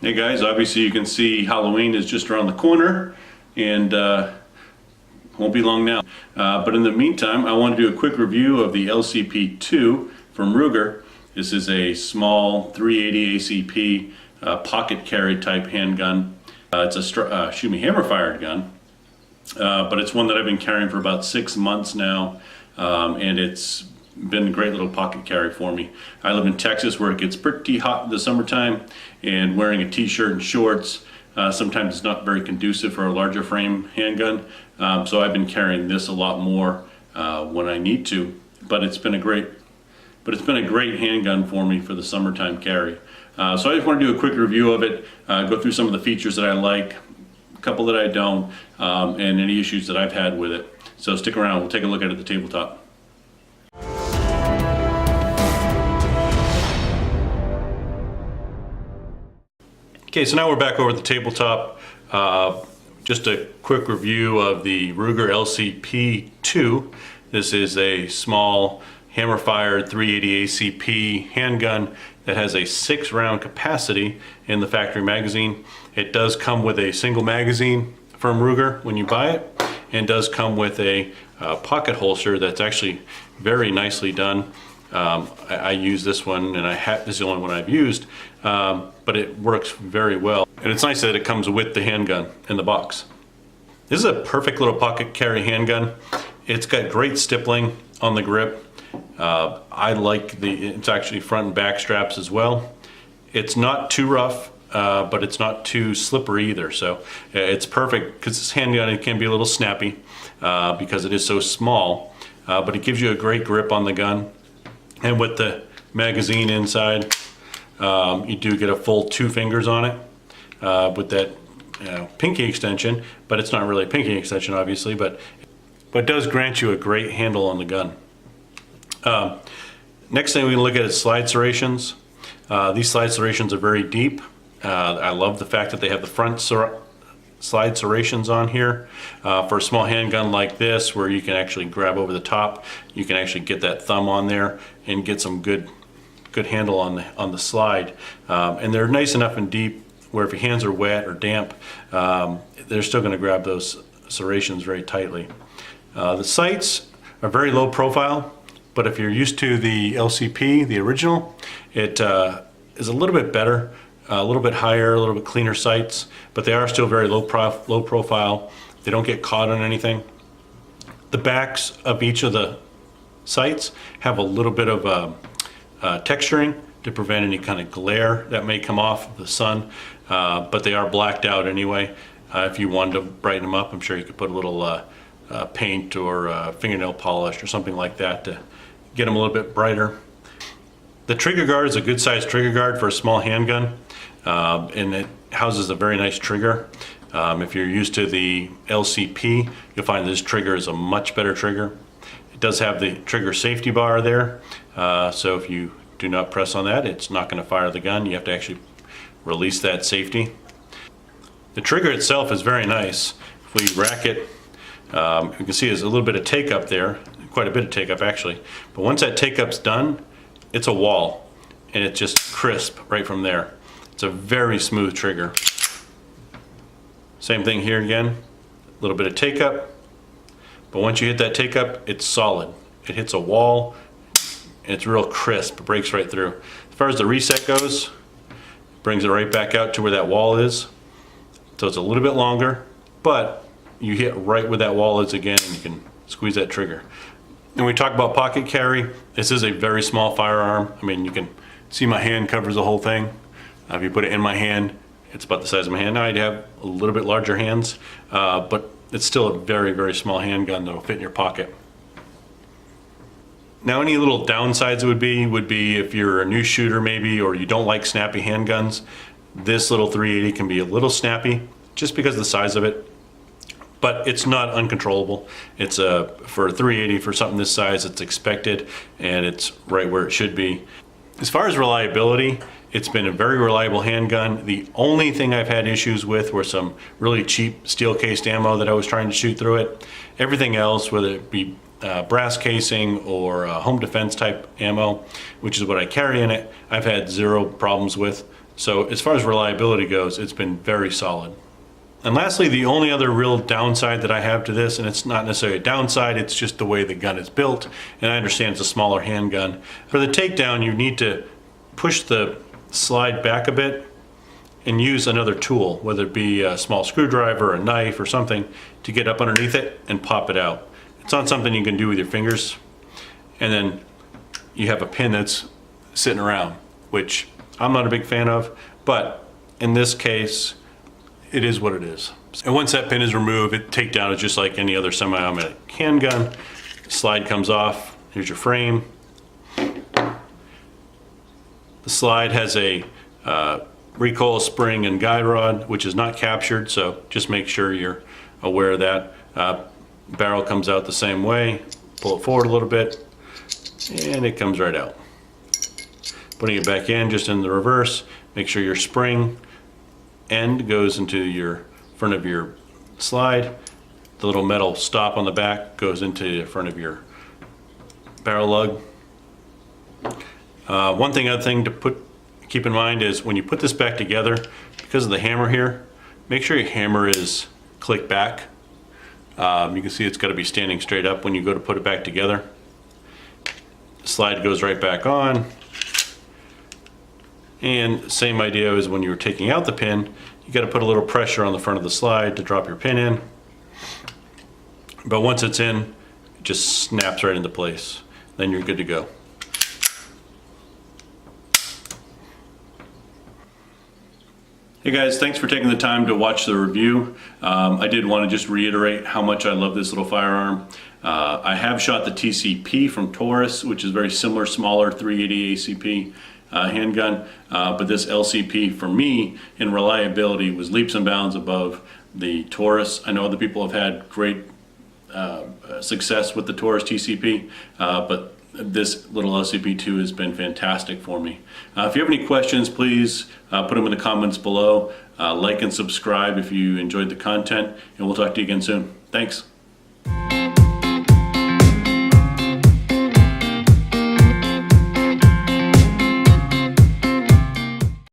Hey guys, obviously you can see Halloween is just around the corner and won't be long now. But in the meantime, I want to do a quick review of the LCP II from Ruger. This is a small 380 ACP pocket carry type handgun. It's a hammer fired gun, but it's one that I've been carrying for about 6 months now, and it's been a great little pocket carry for me. I live in Texas where it gets pretty hot in the summertime, and wearing a t-shirt and shorts sometimes it's not very conducive for a larger frame handgun. So I've been carrying this a lot more when I need to, but it's been a great handgun for me for the summertime carry. So I just want to do a quick review of it, go through some of the features that I like, a couple that I don't, and any issues that I've had with it. So stick around, we'll take a look at it at the tabletop. Okay, so now we're back over at the tabletop. Just a quick review of the Ruger LCP II. This is a small hammer-fired 380 ACP handgun that has a 6-round capacity in the factory magazine. It does come with a single magazine from Ruger when you buy it, and does come with a pocket holster that's actually very nicely done. I use this one, and this is the only one I've used, but it works very well. And it's nice that it comes with the handgun in the box. This is a perfect little pocket carry handgun. It's got great stippling on the grip. I like it's actually front and back straps as well. It's not too rough, but it's not too slippery either. So it's perfect because this handgun, it can be a little snappy because it is so small, but it gives you a great grip on the gun. And with the magazine inside, you do get a full 2 fingers on it with that pinky extension, but it's not really a pinky extension obviously, but it does grant you a great handle on the gun. Next thing we can look at is slide serrations. These slide serrations are very deep. I love the fact that they have the front slide serrations on here. For a small handgun like this, where you can actually grab over the top, you can actually get that thumb on there and get some good handle on the slide. And they're nice enough and deep where if your hands are wet or damp, they're still going to grab those serrations very tightly. The sights are very low profile, but if you're used to the LCP, the original, it is a little bit better. A little bit higher, a little bit cleaner sights, but they are still very low profile. They don't get caught on anything. The backs of each of the sights have a little bit of texturing to prevent any kind of glare that may come off the sun, but they are blacked out anyway. If you wanted to brighten them up, I'm sure you could put a little paint or fingernail polish or something like that to get them a little bit brighter. The trigger guard is a good sized trigger guard for a small handgun, and it houses a very nice trigger. If you're used to the LCP, you'll find this trigger is a much better trigger. It does have the trigger safety bar there, so if you do not press on that, it's not going to fire the gun. You have to actually release that safety. The trigger itself is very nice. If we rack it, you can see there's a little bit of take up there, quite a bit of take up actually, but once that take up's done, it's a wall, and it's just crisp right from there. It's a very smooth trigger. Same thing here again, a little bit of take up, but once you hit that take up, it's solid. It hits a wall, and it's real crisp, it breaks right through. As far as the reset goes, it brings it right back out to where that wall is. So it's a little bit longer, but you hit right where that wall is again, and you can squeeze that trigger. And we talk about pocket carry. This is a very small firearm. I mean, you can see my hand covers the whole thing. If you put it in my hand, it's about the size of my hand. Now I'd have a little bit larger hands, but it's still a very, very small handgun that'll fit in your pocket. Now, any little downsides would be if you're a new shooter maybe, or you don't like snappy handguns, this little 380 can be a little snappy just because of the size of it. But it's not uncontrollable. It's for a 380, for something this size, it's expected, and it's right where it should be. As far as reliability, it's been a very reliable handgun. The only thing I've had issues with were some really cheap steel-cased ammo that I was trying to shoot through it. Everything else, whether it be brass casing or home defense type ammo, which is what I carry in it, I've had zero problems with. So as far as reliability goes, it's been very solid. And lastly, the only other real downside that I have to this, and it's not necessarily a downside, it's just the way the gun is built, and I understand it's a smaller handgun. For the takedown, you need to push the slide back a bit and use another tool, whether it be a small screwdriver, a knife, or something, to get up underneath it and pop it out. It's not something you can do with your fingers. And then you have a pin that's sitting around, which I'm not a big fan of, but in this case, it is what it is. And once that pin is removed, takedown is just like any other semi-automatic handgun. Slide comes off, here's your frame. The slide has a recoil spring and guide rod, which is not captured, so just make sure you're aware of that. Barrel comes out the same way. Pull it forward a little bit, and it comes right out. Putting it back in, just in the reverse, make sure your spring end goes into your front of your slide. The little metal stop on the back goes into the front of your barrel lug. One other thing to keep in mind is when you put this back together, because of the hammer here, make sure your hammer is clicked back. You can see it's got to be standing straight up when you go to put it back together. The slide goes right back on. And same idea as when you were taking out the pin, you got to put a little pressure on the front of the slide to drop your pin in. But once it's in, it just snaps right into place. Then you're good to go. Hey guys, thanks for taking the time to watch the review. I did want to just reiterate how much I love this little firearm. I have shot the TCP from Taurus, which is very similar, smaller 380 ACP handgun, but this LCP for me in reliability was leaps and bounds above the Taurus. I know other people have had great success with the Taurus TCP, but this little LCP II has been fantastic for me. If you have any questions, please put them in the comments below. Like and subscribe if you enjoyed the content, and we'll talk to you again soon. Thanks.